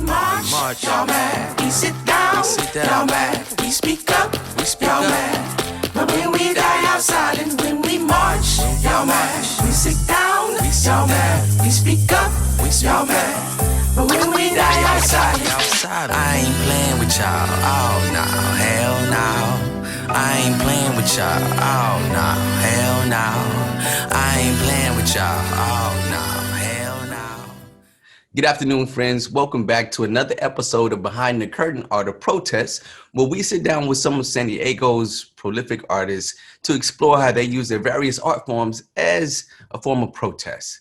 march, y'all mad. We sit down, y'all mad. We speak up, y'all mad. But when we die outside and when we march, y'all mad. We sit down, y'all mad. We speak up, y'all mad. But when we die outside, I ain't playing with y'all, oh no, hell no. I ain't playing with y'all, oh no, hell no. I ain't playing with y'all, oh no, hell no. Good afternoon, friends. Welcome back to another episode of Behind the Curtain Art of Protest, where we sit down with some of San Diego's prolific artists to explore how they use their various art forms as a form of protest.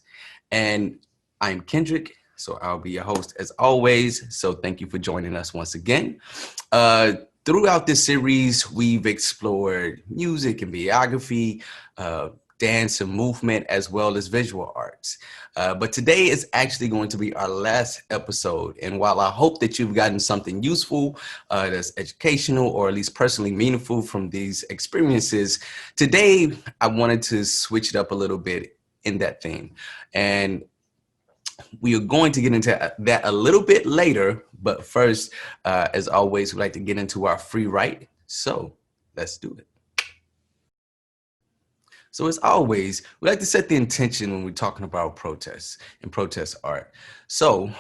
And I'm Kendrick, so I'll be your host as always. So thank you for joining us once again. Throughout this series, we've explored music and videography, dance and movement, as well as visual arts. But today is actually going to be our last episode. And while I hope that you've gotten something useful, that's educational or at least personally meaningful from these experiences, today I wanted to switch it up a little bit in that theme. And we are going to get into that a little bit later. But first, as always, we like to get into our free write. So let's do it. So as always, we like to set the intention when we're talking about protests and protest art. So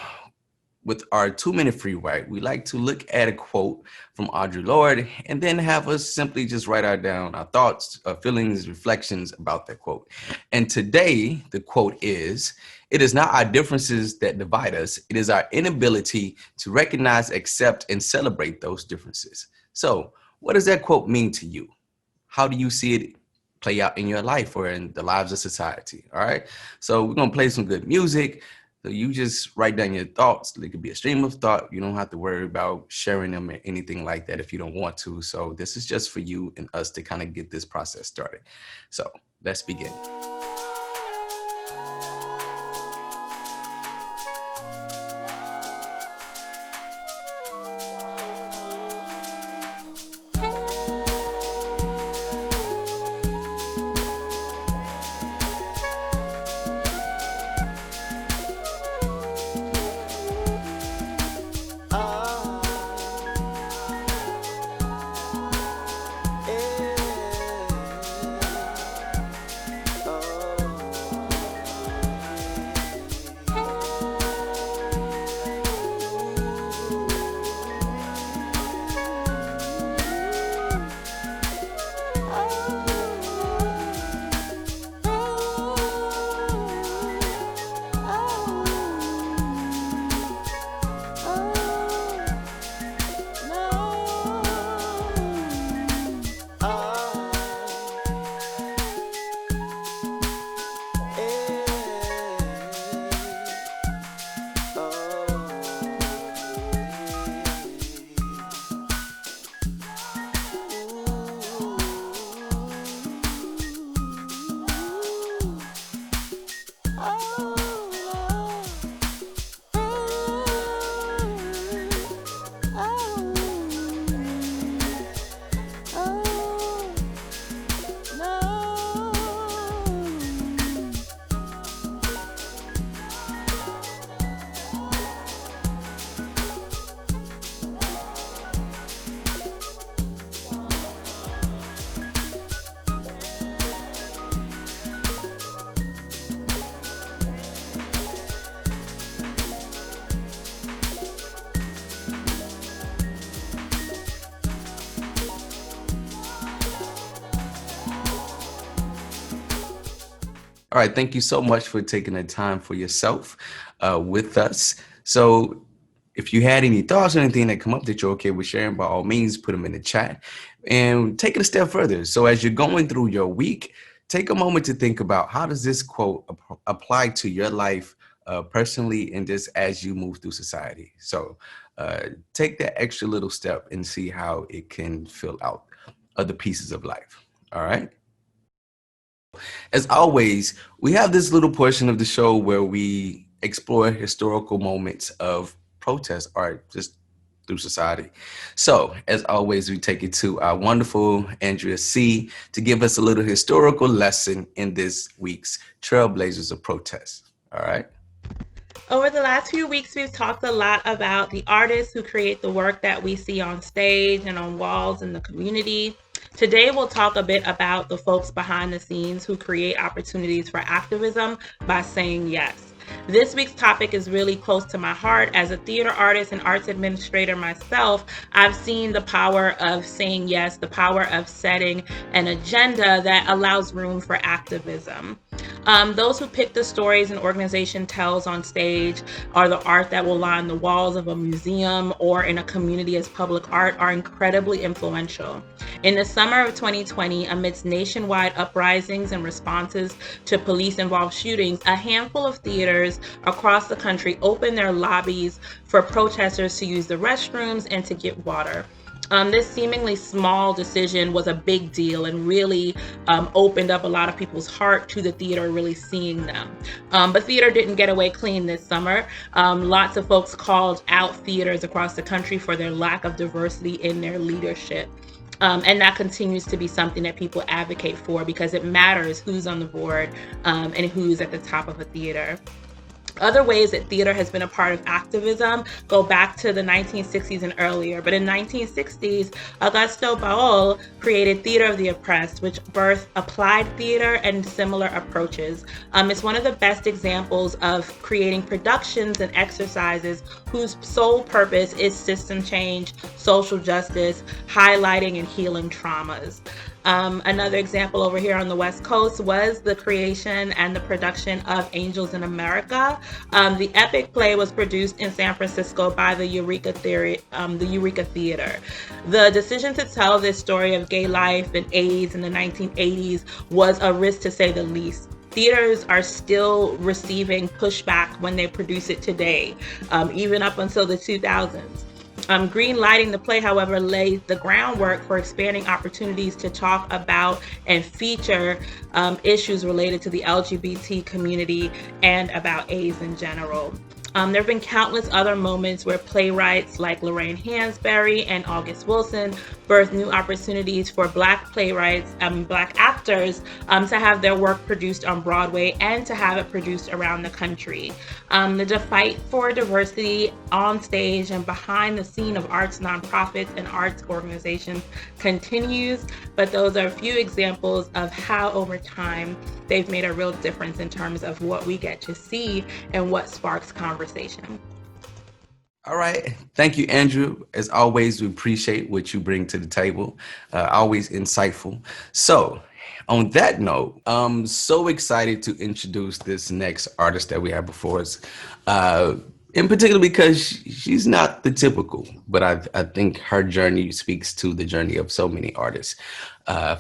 with our 2-minute free write, we like to look at a quote from Audre Lorde and then have us simply just write down our thoughts, our feelings, reflections about that quote. And today, the quote is, "It is not our differences that divide us. It is our inability to recognize, accept, and celebrate those differences." So what does that quote mean to you? How do you see it play out in your life or in the lives of society? All right. So we're going to play some good music. So you just write down your thoughts. It could be a stream of thought. You don't have to worry about sharing them or anything like that if you don't want to. So this is just for you and us to kind of get this process started. So let's begin. All right, thank you so much for taking the time for yourself with us. So if you had any thoughts or anything that come up that you're okay with sharing, by all means, put them in the chat and take it a step further. So as you're going through your week, take a moment to think about how does this quote apply to your life personally and just as you move through society. So take that extra little step and see how it can fill out other pieces of life. All right. As always, we have this little portion of the show where we explore historical moments of protest art just through society. So, as always, we take it to our wonderful Andrea C to give us a little historical lesson in this week's Trailblazers of Protest. All right. Over the last few weeks, we've talked a lot about the artists who create the work that we see on stage and on walls in the community. Today, we'll talk a bit about the folks behind the scenes who create opportunities for activism by saying yes. This week's topic is really close to my heart. As a theater artist and arts administrator myself, I've seen the power of saying yes, the power of setting an agenda that allows room for activism. Those who pick the stories an organization tells on stage or the art that will line the walls of a museum or in a community as public art are incredibly influential. In the summer of 2020, amidst nationwide uprisings and responses to police-involved shootings, a handful of theaters across the country opened their lobbies for protesters to use the restrooms and to get water. This seemingly small decision was a big deal and really opened up a lot of people's heart to the theater really seeing them. But theater didn't get away clean this summer. Lots of folks called out theaters across the country for their lack of diversity in their leadership. And that continues to be something that people advocate for because it matters who's on the board and who's at the top of a theater. Other ways that theater has been a part of activism go back to the 1960s and earlier. But in 1960s, Augusto Boal created Theater of the Oppressed, which birthed applied theater and similar approaches. It's one of the best examples of creating productions and exercises whose sole purpose is system change, social justice, highlighting and healing traumas. Another example over here on the West Coast was the creation and the production of Angels in America. The epic play was produced in San Francisco by the Eureka Theater. The decision to tell this story of gay life and AIDS in the 1980s was a risk to say the least. Theaters are still receiving pushback when they produce it today, even up until the 2000s. Green lighting the play, however, laid the groundwork for expanding opportunities to talk about and feature issues related to the LGBT community and about AIDS in general. There have been countless other moments where playwrights like Lorraine Hansberry and August Wilson birthed new opportunities for Black playwrights and Black actors to have their work produced on Broadway and to have it produced around the country. The fight for diversity on stage and behind the scene of arts nonprofits and arts organizations continues, but those are a few examples of how over time they've made a real difference in terms of what we get to see and what sparks conversation. All right. Thank you, Andrew. As always, we appreciate what you bring to the table. Always insightful. So on that note, I'm so excited to introduce this next artist that we have before us. In particular because she's not the typical, but I think her journey speaks to the journey of so many artists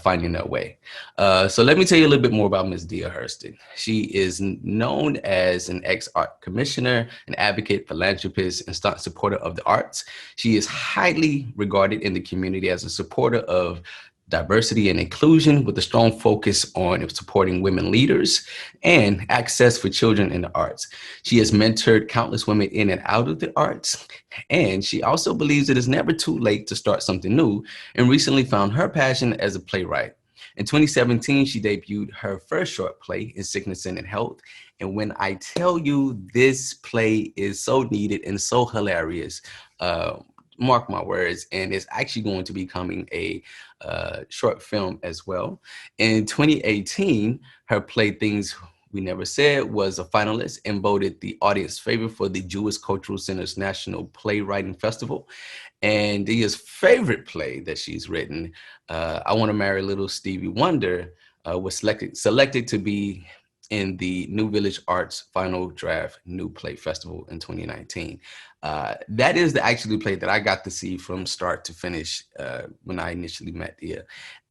finding their way. So let me tell you a little bit more about Ms. Dea Hurston. She is known as an ex-art commissioner, an advocate, philanthropist, and staunch supporter of the arts. She is highly regarded in the community as a supporter of diversity and inclusion with a strong focus on supporting women leaders and access for children in the arts. She has mentored countless women in and out of the arts, and she also believes it is never too late to start something new and recently found her passion as a playwright. In 2017, she debuted her first short play, In Sickness and in Health. And when I tell you this play is so needed and so hilarious, mark my words, and it's actually going to be becoming a short film as well. In 2018, her play Things We Never Said was a finalist and voted the audience favorite for the Jewish Cultural Center's National Playwriting Festival. And Dea's favorite play that she's written, I Want to Marry Little Stevie Wonder, was selected to be in the New Village Arts Final Draft New Play Festival in 2019. That is the actually play that I got to see from start to finish when I initially met Dea.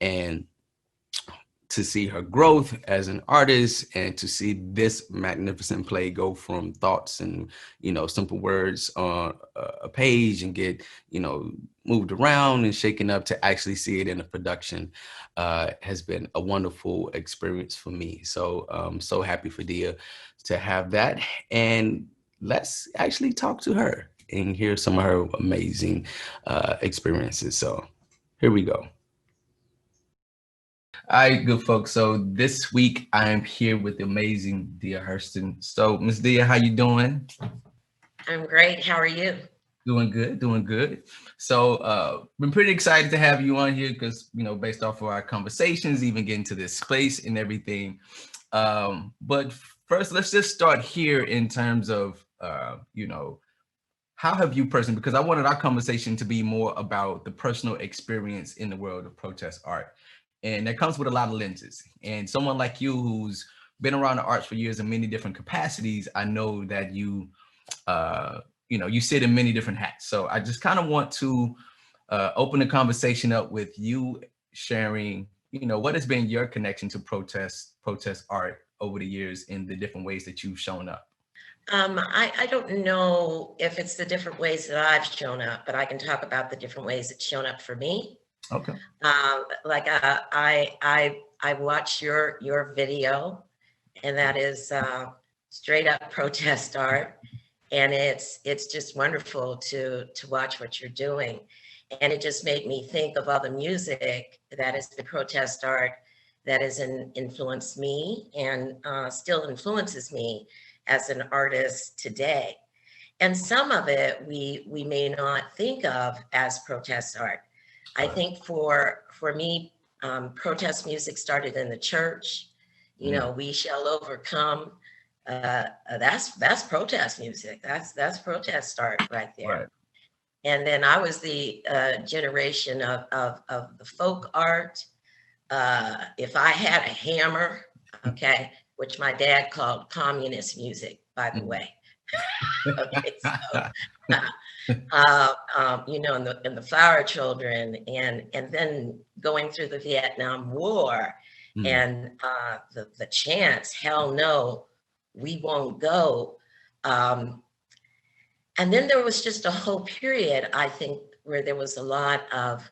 And to see her growth as an artist and to see this magnificent play go from thoughts and, simple words on a page and get, moved around and shaken up to actually see it in a production has been a wonderful experience for me. So I'm so happy for Dea to have that. And let's actually talk to her and hear some of her amazing experiences. So here we go. All right, good folks. So this week I am here with the amazing Dea Hurston. So Miss Dea, how you doing? I'm great. How are you? Doing good, doing good. So been pretty excited to have you on here because based off of our conversations, even getting to this space and everything. But first, let's just start here in terms of how have you personally, because I wanted our conversation to be more about the personal experience in the world of protest art. And that comes with a lot of lenses. And someone like you who's been around the arts for years in many different capacities, I know that you sit in many different hats. So I just kind of want to open the conversation up with you sharing, what has been your connection to protest art over the years in the different ways that you've shown up. I don't know if it's the different ways that I've shown up, but I can talk about the different ways it's shown up for me. Okay. I watch your video, and that is straight up protest art, and it's just wonderful to watch what you're doing, and it just made me think of all the music that is the protest art that has influenced me and still influences me as an artist today. And some of it we may not think of as protest art. I think for me, protest music started in the church. We shall overcome. That's protest music. That's protest art right there. Right. And then I was the generation of the folk art. If I had a hammer, okay, which my dad called communist music, by the way. Okay, so and the Flower Children, and then going through the Vietnam War, and the chants, hell no, we won't go. And then there was just a whole period, I think, where there was a lot of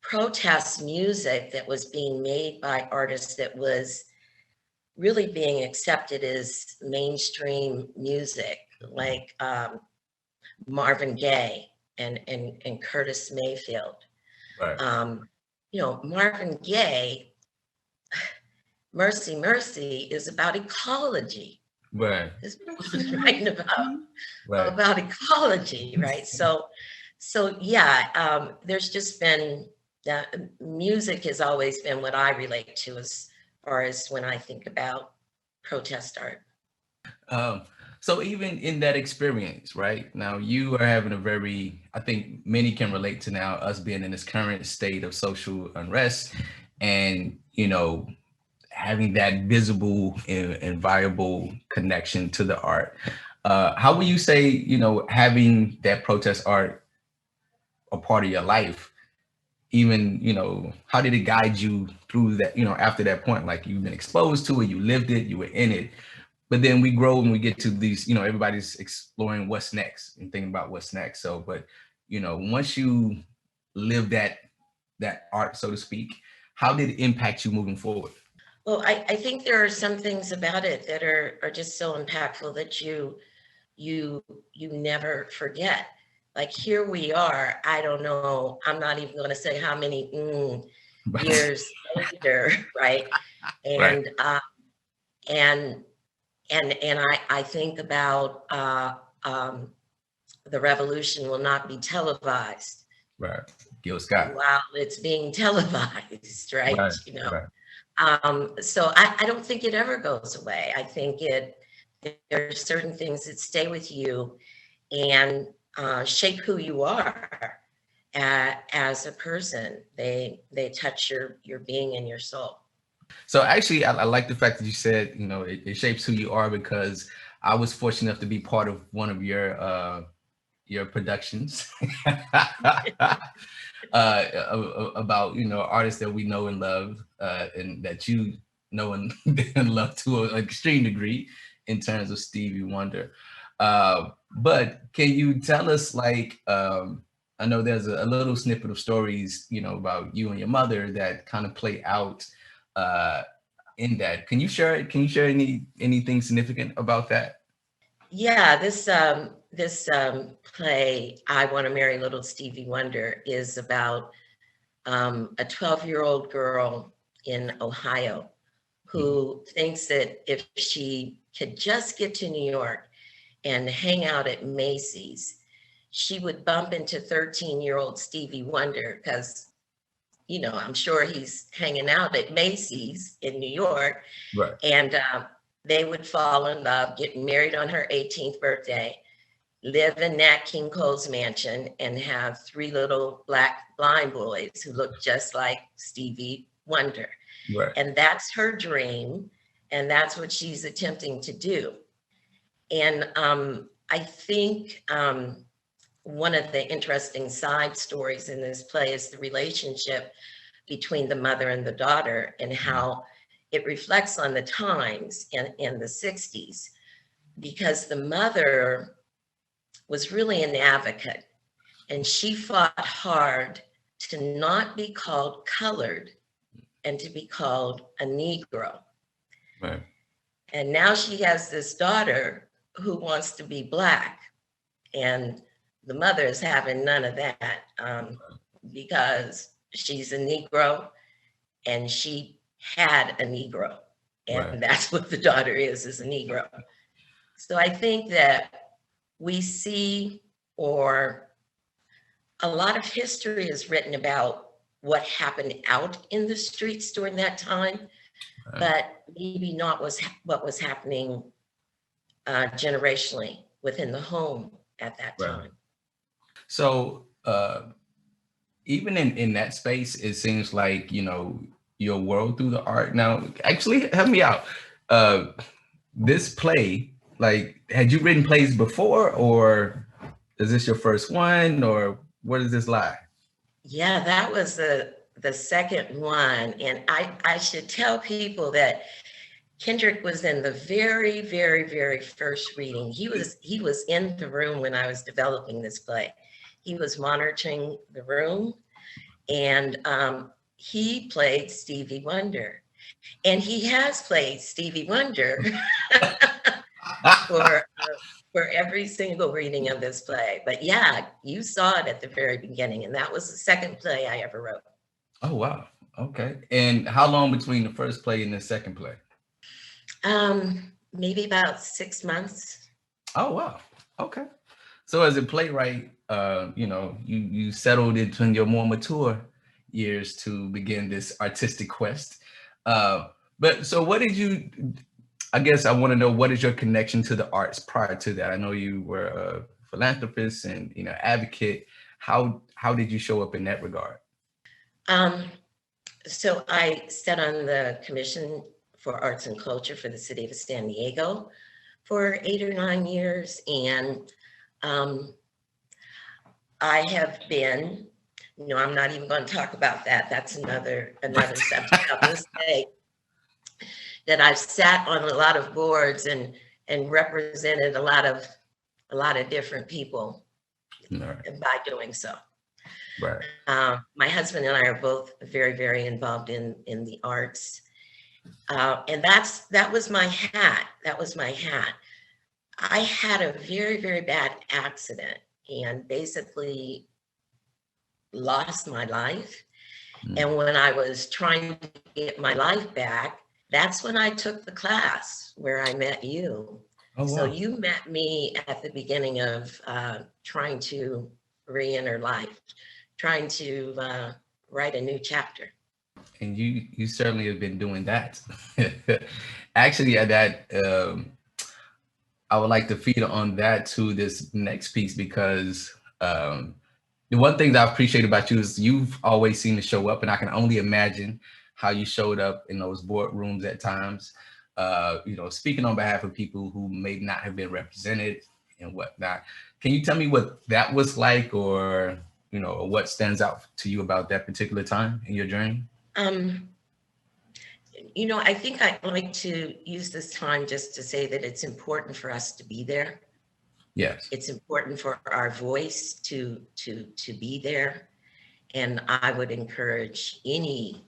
protest music that was being made by artists that was really being accepted as mainstream music, like Marvin Gaye and Curtis Mayfield. Right. Marvin Gaye, Mercy, Mercy is about ecology. Right. This was writing about ecology, right? So yeah, there's just been that music has always been what I relate to as far as when I think about protest art. So even in that experience, right now, you are having I think many can relate to now us being in this current state of social unrest and, having that visible and viable connection to the art. How would you say, having that protest art a part of your life, even, how did it guide you through that, after that point? Like you've been exposed to it, you lived it, you were in it. But then we grow and we get to these, everybody's exploring what's next and thinking about what's next. So, but, once you live that art, so to speak, how did it impact you moving forward? Well, I think there are some things about it that are just so impactful that you never forget. Like here we are, I don't know, I'm not even going to say how many years later, right? And right. And I think about the revolution will not be televised. Right. Gil Scott. While it's being televised, right? Right. So I don't think it ever goes away. I think there are certain things that stay with you and shape who you are as a person. They touch your being and your soul. So actually, I like the fact that you said, it shapes who you are, because I was fortunate enough to be part of one of your productions about, artists that we know and love, and that you know and love to an extreme degree in terms of Stevie Wonder. But can you tell us, like, I know there's a little snippet of stories, about you and your mother that kind of play out in that. Can you share anything significant about that? Yeah, this play, I Want to Marry Little Stevie Wonder, is about a 12-year-old girl in Ohio who thinks that if she could just get to New York and hang out at Macy's, she would bump into 13-year-old Stevie Wonder because, you know, I'm sure he's hanging out at Macy's in New York. Right. And they would fall in love, get married on her 18th birthday, live in Nat King Cole's mansion, and have 3 little black blind boys who look just like Stevie Wonder. Right. And that's her dream. And that's what she's attempting to do. And I think one of the interesting side stories in this play is the relationship between the mother and the daughter and how it reflects on the times in the 60s, because the mother was really an advocate and she fought hard to not be called colored and to be called a Negro. Right. And now she has this daughter who wants to be Black, and the mother is having none of that because she's a Negro and she had a Negro, and Right. that's what the daughter is a Negro. So I think that we see, or a lot of history is written about what happened out in the streets during that time, Right. but maybe not what was happening generationally within the home at that Right. time. So even in that space, it seems like, you know, your world through the art. Now, actually, help me out. This play, like, had you written plays before, or is this your first one, or where does this lie? Yeah, that was the second one. And I should tell people that Kendrick was in the very, very, very first reading. He was in the room when I was developing this play. He was monitoring the room, and he played Stevie Wonder. And he has played Stevie Wonder for every single reading of this play. But yeah, you saw it at the very beginning, and that was the second play I ever wrote. Oh, wow. Okay. And how long between the first play and the second play? Maybe about 6 months. Oh, wow. Okay. So as a playwright, you know, you settled into your more mature years to begin this artistic quest. But so what did you, I guess I want to know, what is your connection to the arts prior to that? I know you were a philanthropist and, you know, advocate. How did you show up in that regard? So I sat on the Commission for Arts and Culture for the city of San Diego for 8 or 9 years. And I have been, you know, I'm not even going to talk about that. That's another subject. I'm going to say that I've sat on a lot of boards and represented a lot of different people by doing so. Right. My husband and I are both very, very involved in the arts. And that was my hat. That was my hat. I had a very, very bad accident and basically lost my life. And when I was trying to get my life back, that's when I took the class where I met you. Oh, wow. So you met me at the beginning of trying to re-enter life, trying to write a new chapter. And you certainly have been doing that. Actually, I would like to feed on that to this next piece, because the one thing that I appreciate about you is you've always seemed to show up, and I can only imagine how you showed up in those boardrooms at times, you know, speaking on behalf of people who may not have been represented and whatnot. Can you tell me what that was like, or, you know, what stands out to you about that particular time in your journey? You know, I think I'd like to use this time just to say that it's important for us to be there. Yes. It's important for our voice to be there. And I would encourage any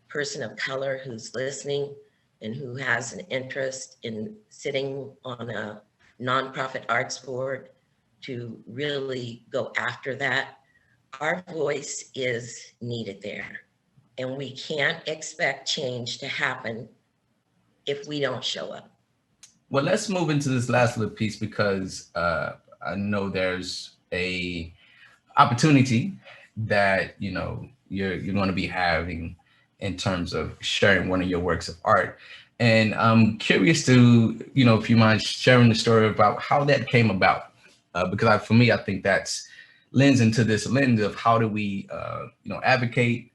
person of color who's listening and who has an interest in sitting on a nonprofit arts board to really go after that. Our voice is needed there. and we can't expect change to happen if we don't show up. Well, let's move into this last little piece because I know there's a opportunity that you're going to be having in terms of sharing one of your works of art, and I'm curious to if you mind sharing the story about how that came about, because for me I think that's lends into this lens of how do we advocate,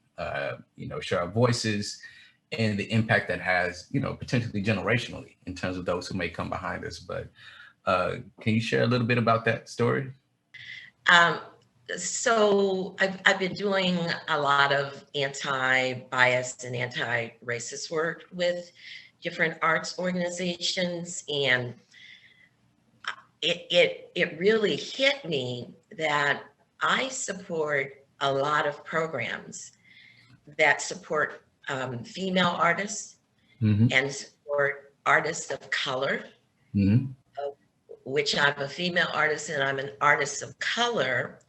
share our voices and the impact that has potentially generationally in terms of those who may come behind us. But can you share a little bit about that story? Um, so I've been doing a lot of anti-bias and anti-racist work with different arts organizations, and it really hit me that I support a lot of programs that support female artists Mm-hmm. and support artists of color, Mm-hmm. which I'm a female artist and I'm an artist of color.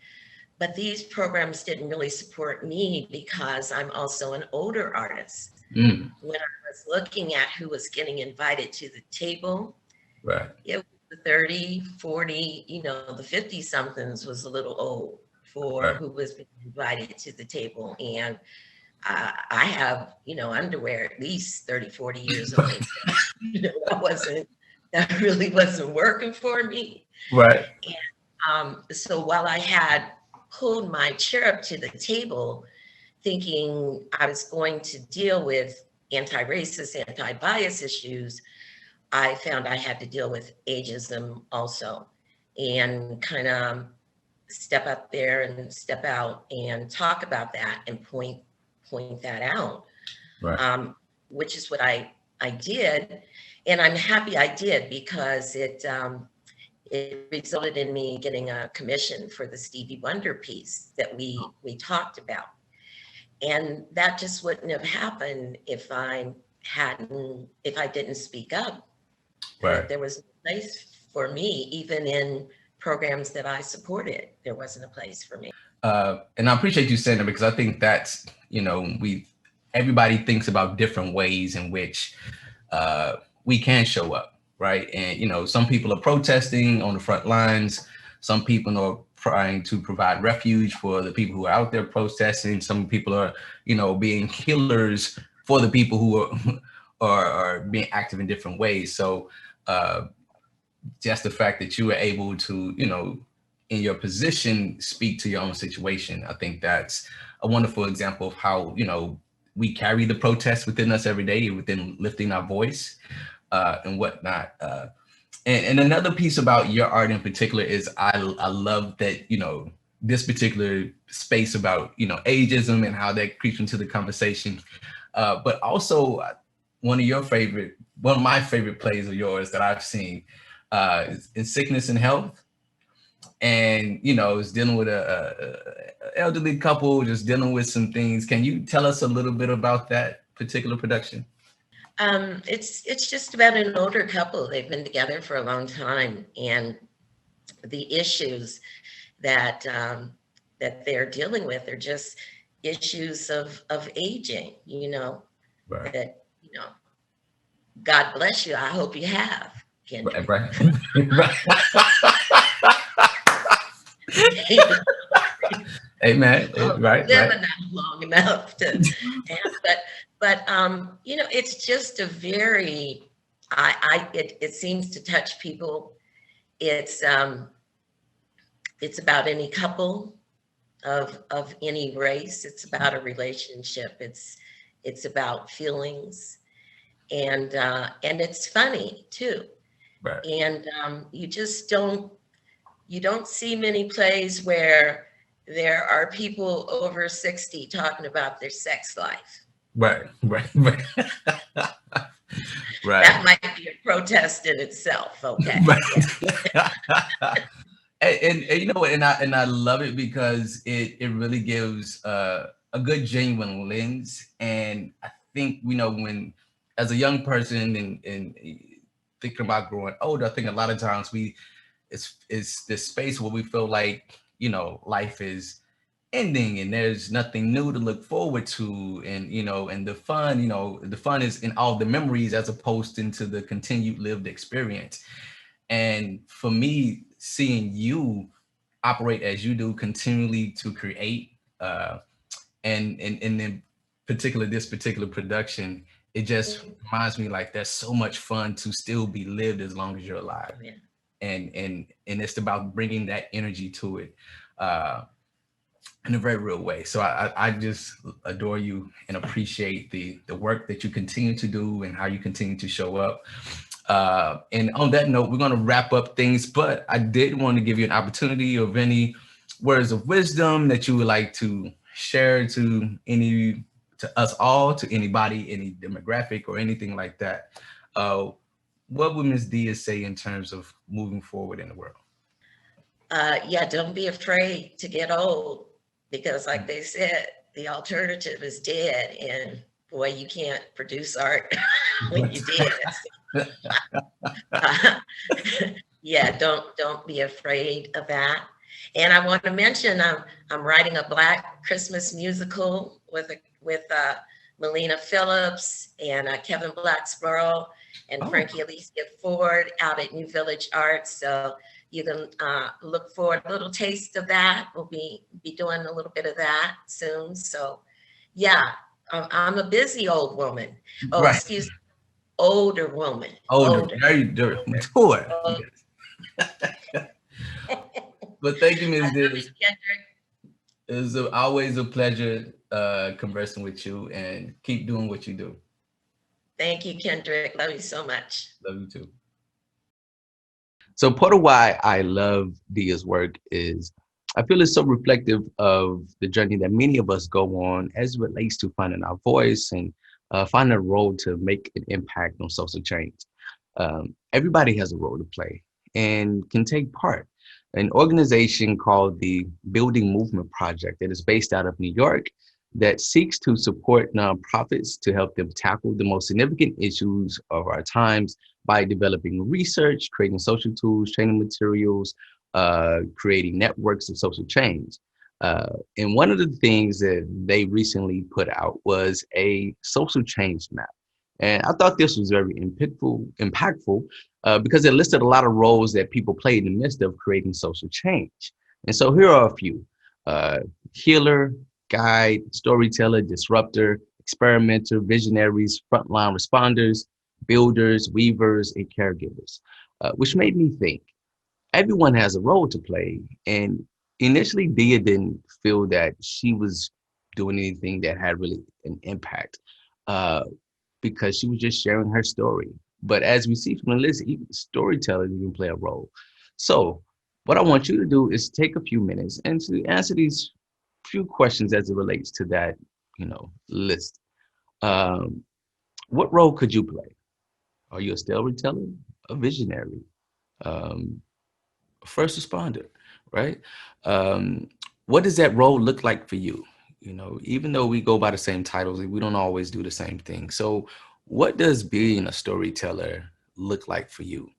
But these programs didn't really support me because I'm also an older artist. Mm. When I was looking at who was getting invited to the table, Right. it was the 30, 40, the 50 somethings was a little old for Right. who was being invited to the table. And I have, underwear at least 30, 40 years old. That really wasn't working for me. Right. So while I had pulled my chair up to the table, thinking I was going to deal with anti-racist, anti-bias issues, I found I had to deal with ageism also, and kind of step up there and step out and talk about that and point that out, Right. which is what I did. And I'm happy I did because it resulted in me getting a commission for the Stevie Wonder piece that we talked about. And that just wouldn't have happened if I didn't speak up. Right. There was no place for me, even in programs that I supported. There wasn't a place for me. And I appreciate you saying that because I think that's everybody thinks about different ways in which we can show up, right? And some people are protesting on the front lines. Some people are trying to provide refuge for the people who are out there protesting. Some people are, being healers for the people who are being active in different ways. So just the fact that you were able to, in your position, speak to your own situation, I think that's a wonderful example of how, we carry the protest within us every day, within lifting our voice and whatnot. And another piece about your art in particular is I love that, this particular space about, ageism and how that creeps into the conversation. But also one of my favorite plays of yours that I've seen is In Sickness and Health. And, it's dealing with a elderly couple, just dealing with some things. Can you tell us a little bit about that particular production? It's just about an older couple. They've been together for a long time, and the issues that that they're dealing with are just issues of aging. Right. That God bless you. I hope you have, Kendrick. Right. Right. Amen. Right. Living that long enough to, but it's just a very, it seems to touch people. It's about any couple of any race. It's about a relationship. It's about feelings, and it's funny too. Right. And you just don't see many plays where there are people over 60 talking about their sex life. Right. Right. Right. That might be a protest in itself. Okay. Right. and I love it because it really gives a good genuine lens. And I think when as a young person and thinking about growing older, I think a lot of times it's this space where we feel like life is ending and there's nothing new to look forward to, and and the fun, the fun is in all the memories as opposed into the continued lived experience. And for me, seeing you operate as you do continually to create, and in particular this particular production, it just reminds me like there's so much fun to still be lived as long as you're alive. Yeah. And it's about bringing that energy to it, uh, in a very real way. So I just adore you and appreciate the work that you continue to do and how you continue to show up. And on that note, we're going to wrap up things, but I did want to give you an opportunity of any words of wisdom that you would like to share to us all, to anybody, any demographic or anything like that. What would Ms. Dea say in terms of moving forward in the world? Yeah, don't be afraid to get old, because like they said, the alternative is dead, and boy, you can't produce art when you're dead. Yeah, don't be afraid of that. And I want to mention I'm writing a Black Christmas musical with Melina Phillips and Kevin Blacksboro and Frankie Alicia Ford out at New Village Arts. So you can look for a little taste of that. We'll be doing a little bit of that soon. So yeah, I'm a busy old woman. Oh, Right. excuse me, older woman. Older. Very mature. But thank you, Ms. Dea. It was always a pleasure conversing with you, and keep doing what you do. Thank you, Kendrick. Love you so much. Love you too. So part of why I love Dea's work is I feel it's so reflective of the journey that many of us go on as it relates to finding our voice and finding a role to make an impact on social change. Everybody has a role to play and can take part. An organization called the Building Movement Project that is based out of New York that seeks to support nonprofits to help them tackle the most significant issues of our times by developing research, creating social tools, training materials, creating networks of social change. And one of the things that they recently put out was a social change map. And I thought this was very impactful because it listed a lot of roles that people play in the midst of creating social change. And so here are a few: healer, guide, storyteller, disruptor, experimenter, visionaries, frontline responders, builders, weavers, and caregivers, which made me think everyone has a role to play. And initially, Dea didn't feel that she was doing anything that had really an impact, because she was just sharing her story. But as we see from the list, even storytellers can play a role. So what I want you to do is take a few minutes and to answer these few questions as it relates to that, list. What role could you play? Are you a storyteller, a visionary, a first responder, right? What does that role look like for you? Even though we go by the same titles, we don't always do the same thing. So what does being a storyteller look like for you?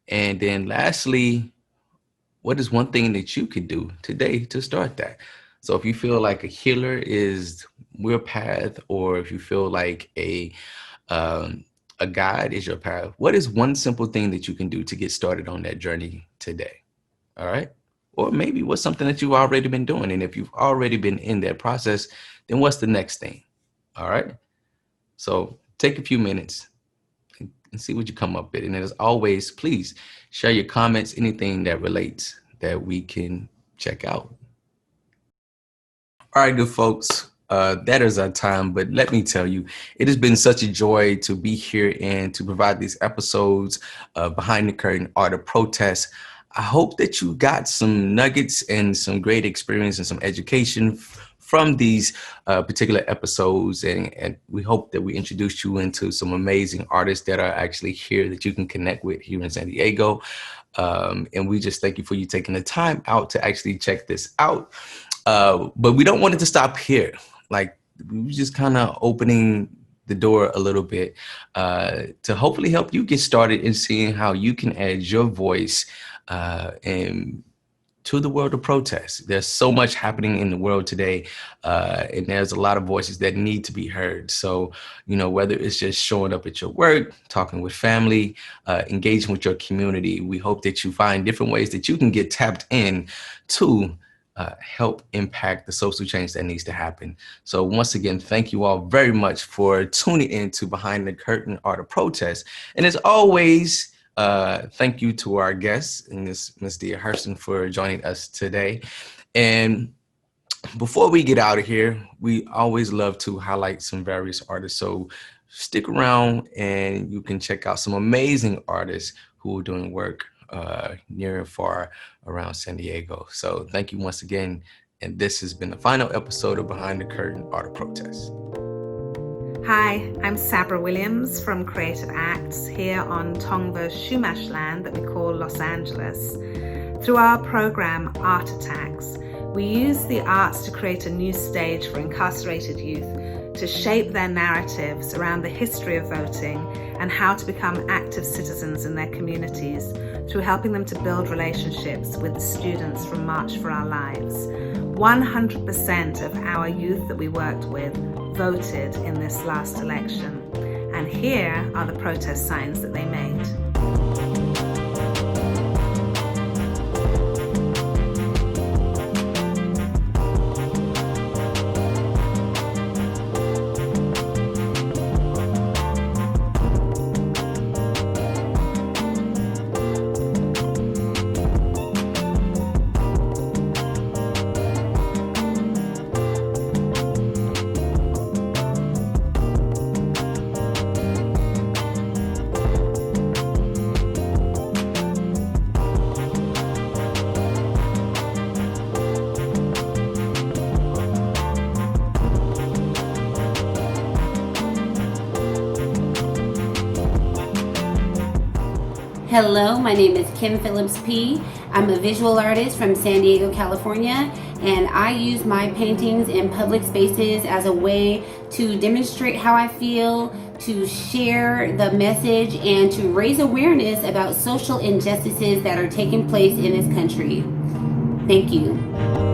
And then lastly, what is one thing that you could do today to start that? So if you feel like a healer is your path, or if you feel like a guide is your path, what is one simple thing that you can do to get started on that journey today? All right. Or maybe what's something that you've already been doing. And if you've already been in that process, then what's the next thing? All right. So take a few minutes and see what you come up with. And as always, please share your comments, anything that relates that we can check out. All right, good folks. That is our time, but let me tell you, it has been such a joy to be here and to provide these episodes behind the curtain art of protest. I hope that you got some nuggets and some great experience and some education from these particular episodes. And we hope that we introduced you into some amazing artists that are actually here that you can connect with here in San Diego. And we just thank you for you taking the time out to actually check this out. But we don't want it to stop here. Like, we were just kind of opening the door a little bit to hopefully help you get started in seeing how you can add your voice and to the world of protest. There's so much happening in the world today, and there's a lot of voices that need to be heard. So, whether it's just showing up at your work, talking with family, engaging with your community, we hope that you find different ways that you can get tapped in to help impact the social change that needs to happen. So once again, thank you all very much for tuning in to Behind the Curtain Art of Protest. And as always, thank you to our guests, and Ms. Dea Hurston, for joining us today. And before we get out of here, we always love to highlight some various artists. So stick around and you can check out some amazing artists who are doing work near and far around San Diego. So thank you once again. And this has been the final episode of Behind the Curtain Art of Protest. Hi, I'm Sabra Williams from Creative Acts here on Tongva Chumash land that we call Los Angeles. Through our program Art Attacks, we use the arts to create a new stage for incarcerated youth to shape their narratives around the history of voting and how to become active citizens in their communities through helping them to build relationships with the students from March for Our Lives. 100% of our youth that we worked with voted in this last election, and here are the protest signs that they made. Hello, my name is Kim Phillips P. I'm a visual artist from San Diego, California, and I use my paintings in public spaces as a way to demonstrate how I feel, to share the message, and to raise awareness about social injustices that are taking place in this country. Thank you.